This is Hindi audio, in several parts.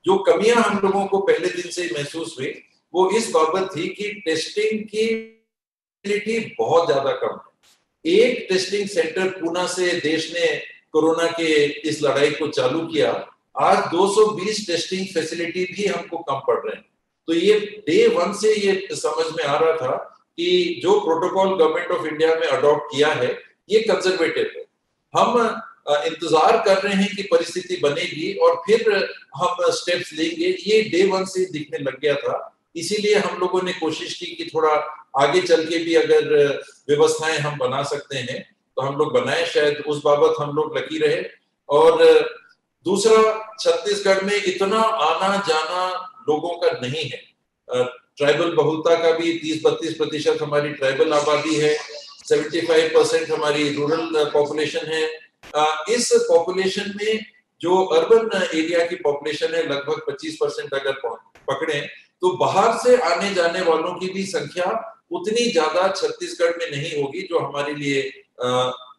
जो कमियां हम लोगों को पहले दिन से महसूस हुई वो इस बाबत थी कि टेस्टिंग की फैसिलिटी बहुत ज्यादा कम है। एक टेस्टिंग सेंटर पूना से देश ने कोरोना के इस लड़ाई को चालू किया, आज 220 टेस्टिंग फैसिलिटी भी हमको कम पड़ रहे हैं। तो ये डे वन से ये समझ में आ रहा था कि जो प्रोटोकॉल गवर्नमेंट ऑफ इंडिया में अडॉप्ट किया है ये कंजर्वेटिव है। हम इंतजार कर रहे हैं कि परिस्थिति बनेगी और फिर हम स्टेप्स लेंगे, ये डे वन से दिखने लग गया था। इसीलिए हम लोगों ने कोशिश की कि थोड़ा आगे चल के भी अगर व्यवस्थाएं हम बना सकते हैं तो हम लोग बनाए, शायद उस बाबत हम लोग लकी रहे। और दूसरा, छत्तीसगढ़ में इतना आना जाना लोगों का नहीं है। ट्राइबल बहुलता का भी 30-32% हमारी ट्राइबल आबादी है, 75% हमारी रूरल पॉपुलेशन है। इस पॉपुलेशन में जो अर्बन एरिया की पॉपुलेशन है लगभग 25% अगर पकड़े तो बाहर से आने जाने वालों की भी संख्या उतनी ज्यादा छत्तीसगढ़ में नहीं होगी, जो हमारे लिए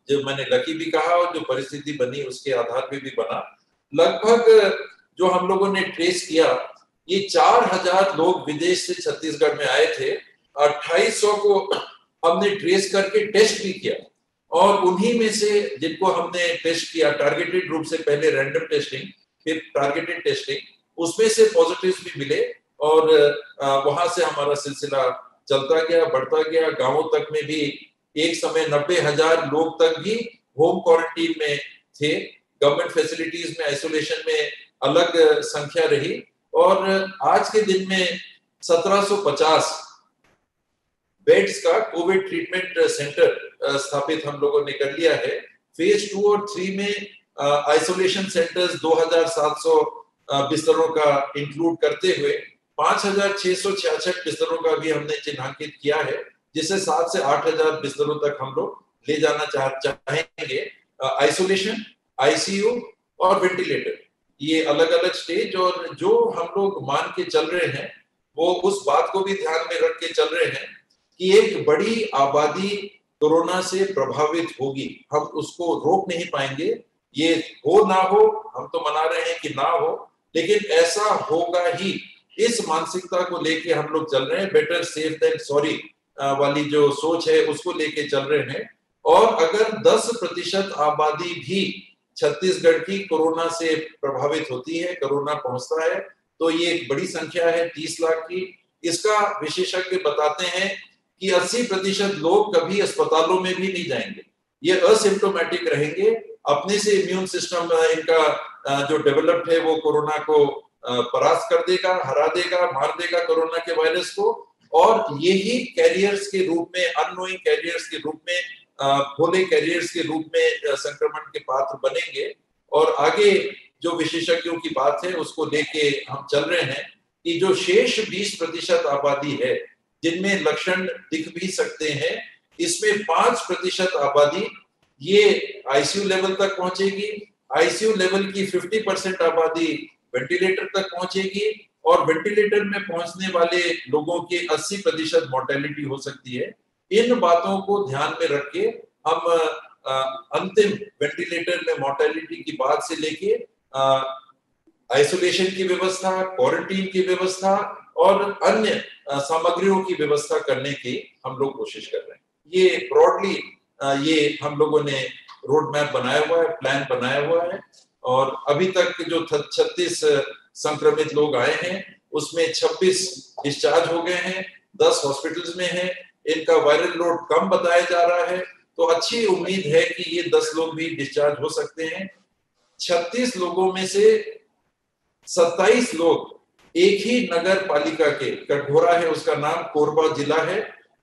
जो मैंने लकी भी कहा और जो परिस्थिति बनी उसके आधार पे भी बना। लगभग जो हम लोगों ने ट्रेस किया, ये 4000 लोग विदेश से छत्तीसगढ़ में आए थे, 2800 को हमने ट्रेस करके टेस्ट भी किया और उन्हीं में से जिनको हमने टेस्ट किया टारगेटेड रूप से, पहले रैंडम टेस्टिंग फिर टारगेटेड टेस्टिंग, उसमें से पॉजिटिव्स भी मिले और वहां से हमारा सिलसिला चलता गया, बढ़ता गया। गांवों तक में भी एक समय 90,000 लोग तक भी होम क्वारंटीन में थे। गवर्नमेंट फैसिलिटीज में आइसोलेशन में अलग संख्या रही और आज के दिन में 1750 बेड्स का कोविड ट्रीटमेंट सेंटर स्थापित हम लोगों ने कर लिया है। फेज 2 और 3 में आइसोलेशन सेंटर्स 2700 बिस्तरों का इंक्लूड करते हुए 5666 बिस्तरों का भी हमने चिन्हांकित किया है, जिसे 7 से 8000 बिस्तरों तक हम लोग ले जाना चाहेंगे। आइसोलेशन, आईसीयू और वेंटिलेटर, ये अलग अलग स्टेज, और जो हम लोग मान के चल रहे हैं वो उस बात को भी ध्यान में रख के चल रहे हैं कि एक बड़ी आबादी कोरोना से प्रभावित होगी, हम उसको रोक नहीं पाएंगे। ये हो ना हो, हम तो मना रहे हैं कि ना हो, लेकिन ऐसा होगा ही, इस मानसिकता को लेके हम लोग चल रहे हैं। बेटर सेफ देन सॉरी वाली जो सोच है उसको लेके चल रहे हैं। और अगर 10% आबादी भी छत्तीसगढ़ की कोरोना से प्रभावित होती है, कोरोना पहुंचता है, तो ये एक बड़ी संख्या है 30 लाख की। इसका विशेषज्ञ बताते हैं कि 80% लोग कभी अस्पतालों में भी नहीं जाएंगे, ये असिम्प्टोमेटिक रहेंगे, अपने से इम्यून सिस्टम इनका जो डेवलप्ड है वो कोरोना को परास्त कर देगा, हरा देगा, मार देगा कोरोना के वायरस को, और यही कैरियर्स के रूप में, अननोइंग कैरियर्स के रूप में, भोले कैरियर्स के रूप में संक्रमण के पात्र बनेंगे। और आगे जो विशेषज्ञों की बात है उसको लेके हम चल रहे हैं कि जो शेष 20% आबादी है जिनमें लक्षण दिख भी सकते हैं, इसमें 5% आबादी ये आईसीयू लेवल तक पहुंचेगी, आईसीयू लेवल की 50% आबादी वेंटिलेटर तक पहुंचेगी और वेंटिलेटर में पहुंचने वाले लोगों के 80% मोर्टेलिटी हो सकती है। इन बातों को ध्यान में रख के हम अंतिम वेंटिलेटर में मोर्टेलिटी की बात से लेके आइसोलेशन की व्यवस्था, क्वारंटीन की व्यवस्था और अन्य सामग्रियों की व्यवस्था करने की हम लोग कोशिश कर रहे हैं। ये ब्रॉडली ये हम लोगों ने रोड मैप बनाया हुआ है, प्लान बनाया हुआ है। और अभी तक जो 36 संक्रमित लोग आए हैं उसमें 26 डिस्चार्ज हो गए हैं, 10 हॉस्पिटल्स में हैं, इनका वायरल लोड कम बताया जा रहा है, तो अच्छी उम्मीद है कि ये 10 लोग भी डिस्चार्ज हो सकते हैं। 36 लोगों में से 27 लोग एक ही नगर पालिका के, कटघोरा है उसका नाम, कोरबा जिला है,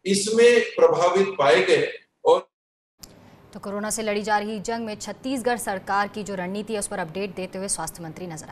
इसमें प्रभावित पाए गए। और तो कोरोना से लड़ी जा रही जंग में छत्तीसगढ़ सरकार की जो रणनीति है उस पर अपडेट देते हुए स्वास्थ्य मंत्री नजर आए।